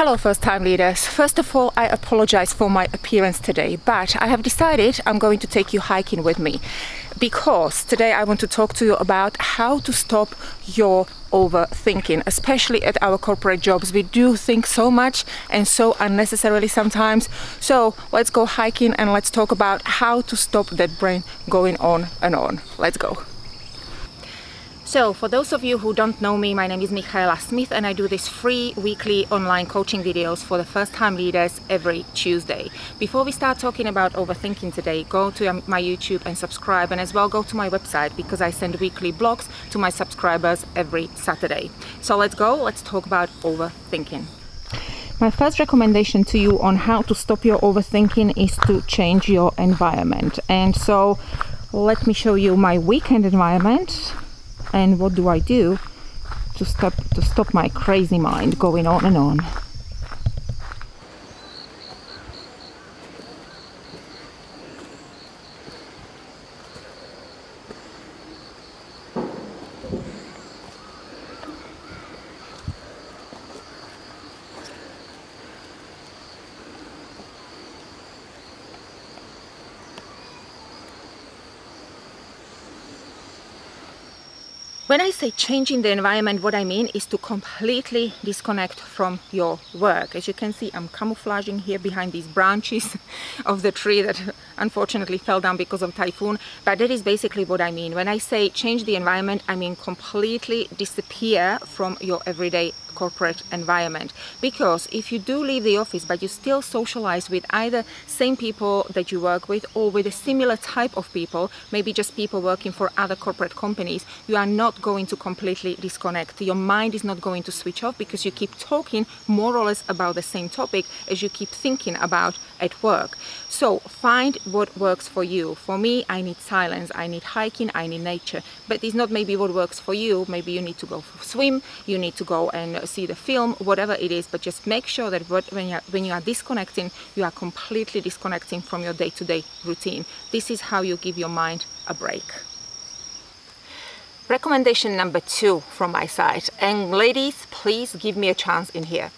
Hello first-time leaders. First of all, I apologize for my appearance today, but I have decided I'm going to take you hiking with me because today I want to talk to you about how to stop your overthinking. Especially at our corporate jobs, we do think so much and so unnecessarily sometimes. So let's go hiking and let's talk about how to stop that brain going on and on. Let's go. So, for those of you who don't know me, my name is Michaela Smith and I do these free weekly online coaching videos for the first-time leaders every Tuesday. Before we start talking about overthinking today, go to my YouTube and subscribe, and as well go to my website because I send weekly blogs to my subscribers every Saturday. So let's go, let's talk about overthinking. My first recommendation to you on how to stop your overthinking is to change your environment. And so let me show you my weekend environment. And what do I do to stop my crazy mind going on and on? When I say changing the environment, what I mean is to completely disconnect from your work. As you can see, I'm camouflaging here behind these branches of the tree that unfortunately fell down because of typhoon. But that is basically what I mean. When I say change the environment, I mean completely disappear from your everyday corporate environment. Because if you do leave the office but you still socialize with either same people that you work with or with a similar type of people, maybe just people working for other corporate companies, you are not going to completely disconnect. Your mind is not going to switch off because you keep talking more or less about the same topic as you keep thinking about at work. So find what works for you. For me, I need silence, I need hiking, I need nature. But it's not maybe what works for you. Maybe you need to go for a swim, you need to go and see the film, whatever it is, but just make sure that when you are disconnecting, you are completely disconnecting from your day-to-day routine. This is how you give your mind a break. Recommendation number 2 from my side, and ladies, please give me a chance in here.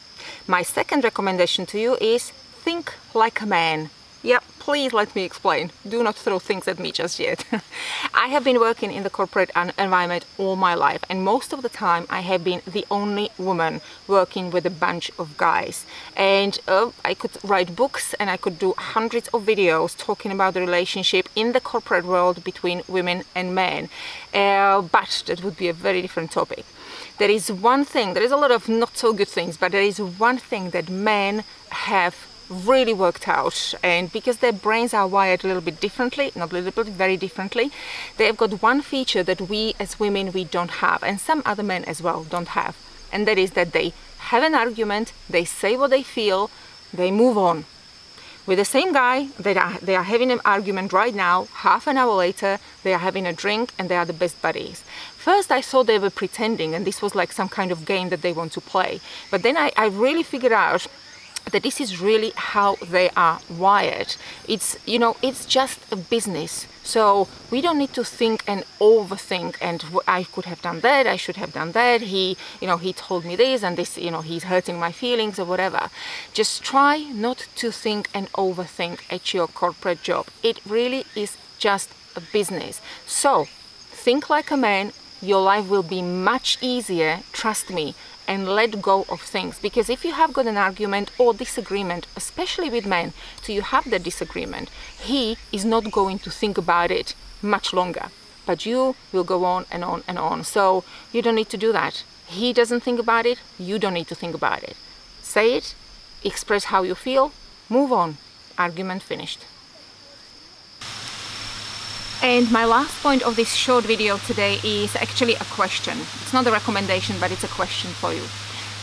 My second recommendation to you is think like a man. Yep, please let me explain. Do not throw things at me just yet. I have been working in the corporate environment all my life, and most of the time I have been the only woman working with a bunch of guys. And I could write books and I could do hundreds of videos talking about the relationship in the corporate world between women and men. But that would be a very different topic. There is one thing, there is a lot of not so good things, but there is one thing that men have really worked out, and because their brains are wired a little bit differently, not a little bit, very differently, they've got one feature that we as women we don't have, and some other men as well don't have, and that is that they have an argument, they say what they feel, they move on. With the same guy, they are having an argument right now, half an hour later they are having a drink and they are the best buddies. First I thought they were pretending and this was like some kind of game that they want to play, but then I really figured out that this is really how they are wired. It's, you know, it's just a business. So we don't need to think and overthink and I could have done that, I should have done that, he told me this and this, he's hurting my feelings or whatever. Just try not to think and overthink at your corporate job. It really is just a business. So think like a man, your life will be much easier, trust me, and let go of things. Because if you have got an argument or disagreement, especially with men, so you have that disagreement, he is not going to think about it much longer, but you will go on and on and on. So you don't need to do that. He doesn't think about it, you don't need to think about it. Say it, express how you feel, move on. Argument finished. And my last point of this short video today is actually a question. It's not a recommendation, but it's a question for you.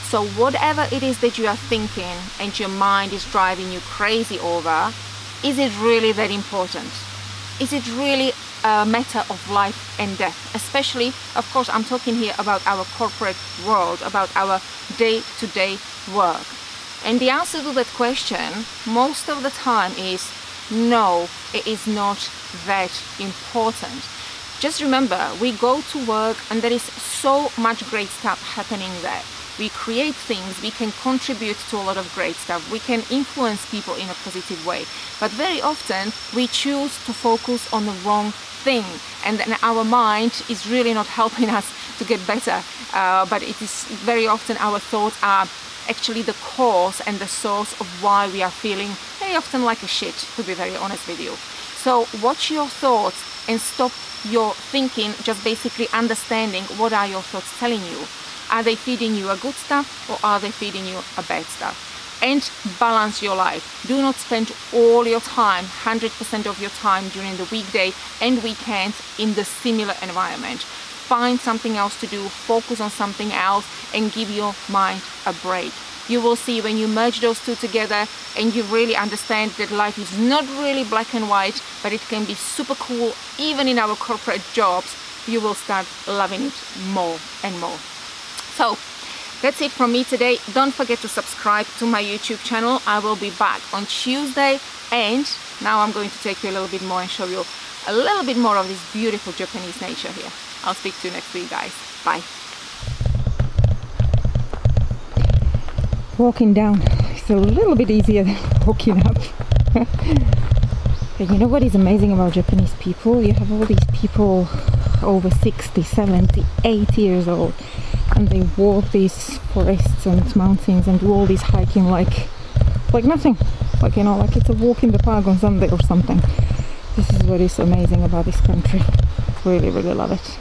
So whatever it is that you are thinking and your mind is driving you crazy over, is it really that important? Is it really a matter of life and death? Especially, of course, I'm talking here about our corporate world, about our day-to-day work. And the answer to that question most of the time is no, it is not that important. Just remember, we go to work and there is so much great stuff happening there. we create things, we can contribute to a lot of great stuff, we can influence people in a positive way. But very often we choose to focus on the wrong thing, and then our mind is really not helping us to get better, but it is very often our thoughts are actually the cause and the source of why we are feeling very often like a shit, to be very honest with you. So watch your thoughts and stop your thinking, just basically understanding what are your thoughts telling you. Are they feeding you a good stuff, or are they feeding you a bad stuff? And balance your life. Do not spend all your time, 100% of your time during the weekday and weekends in the similar environment. Find something else to do, focus on something else, and give your mind a break. You will see when you merge those two together and you really understand that life is not really black and white, but it can be super cool even in our corporate jobs, you will start loving it more and more. So that's it from me today. Don't forget to subscribe to my YouTube channel. I will be back on Tuesday, and now I'm going to take you a little bit more and show you a little bit more of this beautiful Japanese nature here. I'll speak to you next week, guys. Bye. Walking down is a little bit easier than walking up. But you know what is amazing about Japanese people? You have all these people over 60, 70, 80 years old, and they walk these forests and mountains and do all this hiking like nothing, like, you know, like it's a walk in the park on Sunday or something. This is what is amazing about this country. Really, really love it.